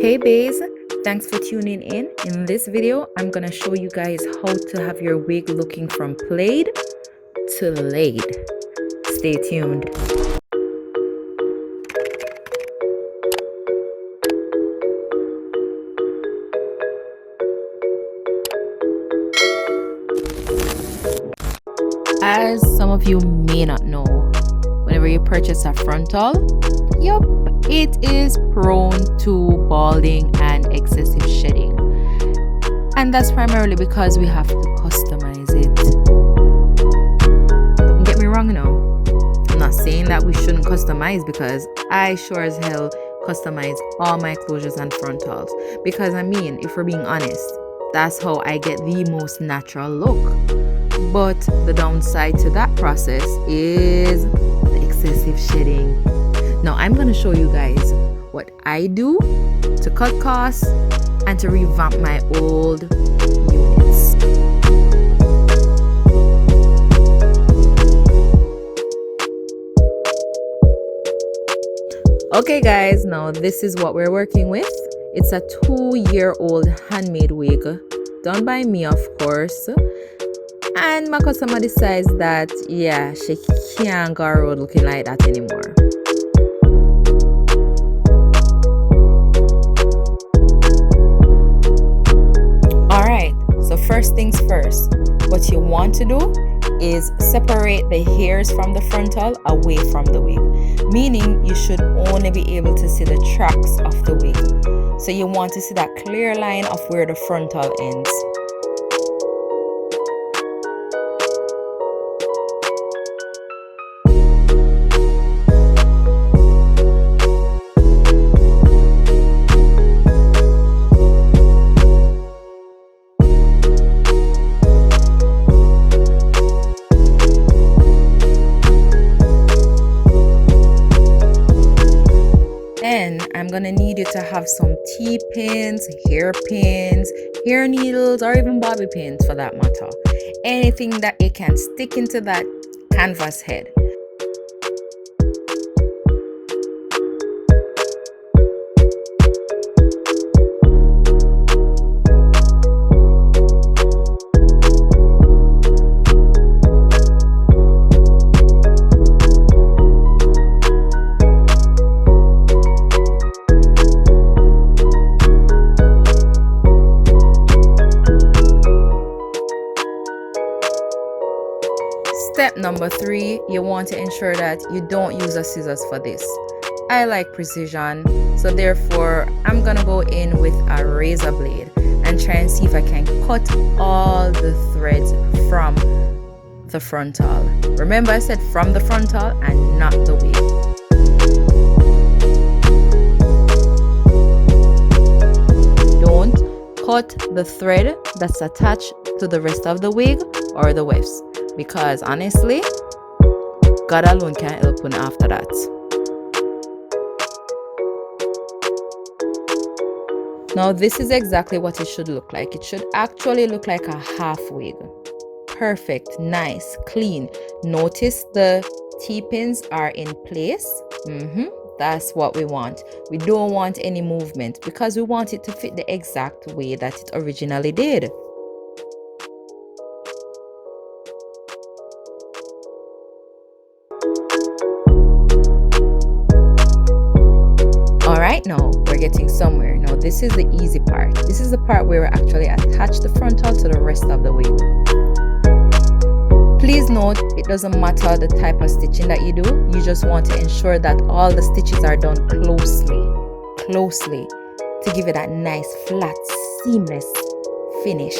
Hey Baes, thanks for tuning in. In this video, I'm gonna show you guys how to have your wig looking from played to laid. Stay tuned. As some of you may not know, whenever you purchase a frontal, yup, it is prone to balding and excessive shedding. And that's primarily because we have to customize it. Don't get me wrong, I'm not saying that we shouldn't customize, because I sure as hell customize all my closures and frontals. Because if we're being honest, that's how I get the most natural look. But the downside to that process is the excessive shedding. Now I'm going to show you guys what I do to cut costs and to revamp my old units. Okay guys, now this is what we're working with. It's a 2-year-old handmade wig, done by me of course. And my customer decides that, yeah, she can't go around looking like that anymore. Alright, so first things first, what you want to do is separate the hairs from the frontal away from the wig. Meaning you should only be able to see the tracks of the wig. So you want to see that clear line of where the frontal ends. Then I'm gonna need you to have some T-pins, hairpins, hair needles, or even bobby pins for that matter. Anything that it can stick into that canvas head. Step number 3, you want to ensure that you don't use a scissors for this. I like precision, so therefore I'm gonna go in with a razor blade and try and see if I can cut all the threads from the frontal. Remember I said from the frontal and not the wig. Don't cut the thread that's attached to the rest of the wig or the wefts. Because honestly, God alone can help you after that. Now this is exactly what it should look like. It should actually look like a half wig. Perfect, nice, clean. Notice the T-pins are in place. That's what we want. We don't want any movement because we want it to fit the exact way that it originally did. Alright, now we're getting somewhere. Now this is the easy part. This is the part where we actually attach the frontal to the rest of the wig. Please note, it doesn't matter the type of stitching that you do. You just want to ensure that all the stitches are done closely to give it that nice, flat, seamless finish.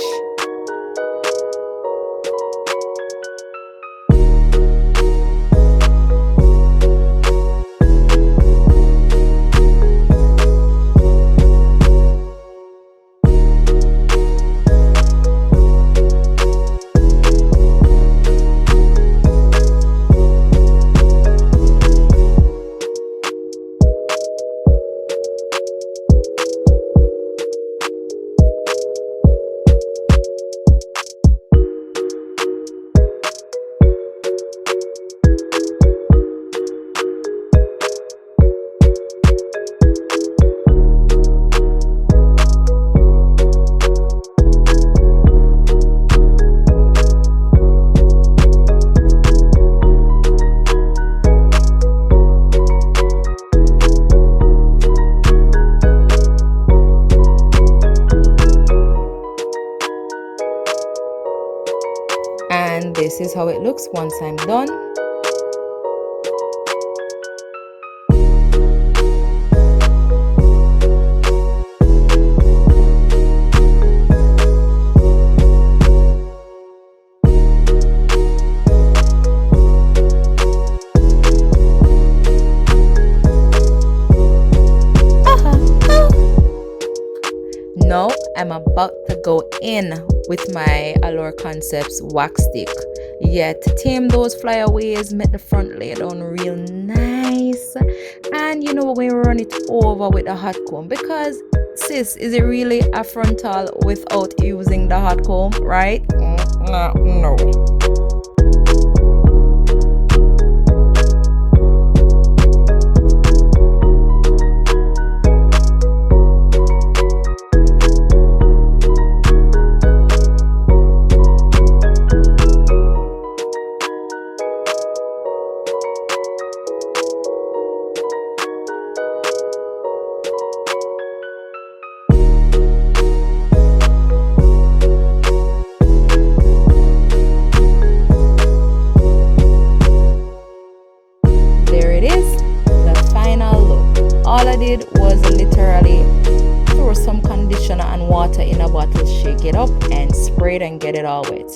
this is how it looks once I'm done. Now I'm about to go in with my Allure Concepts wax stick. Yeah, to tame those flyaways, make the front lay down real nice. And you know, we're going to run it over with a hot comb, because sis, is it really a frontal without using the hot comb, right? No. All I did was literally throw some conditioner and water in a bottle, shake it up and spray it and get it all wet.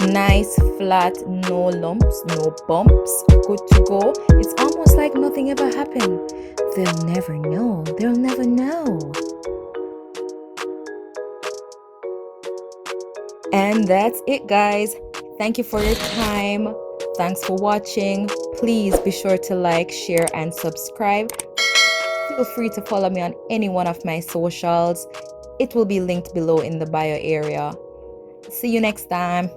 Nice, flat, no lumps, no bumps, good to go. It's almost like nothing ever happened. They'll never know. They'll never know. And that's it, guys. Thank you for your time. Thanks for watching. Please be sure to like, share, and subscribe. Feel free to follow me on any one of my socials. It will be linked below in the bio area. See you next time.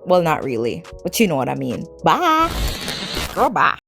Well, not really, but you know what I mean. Bye. Goodbye.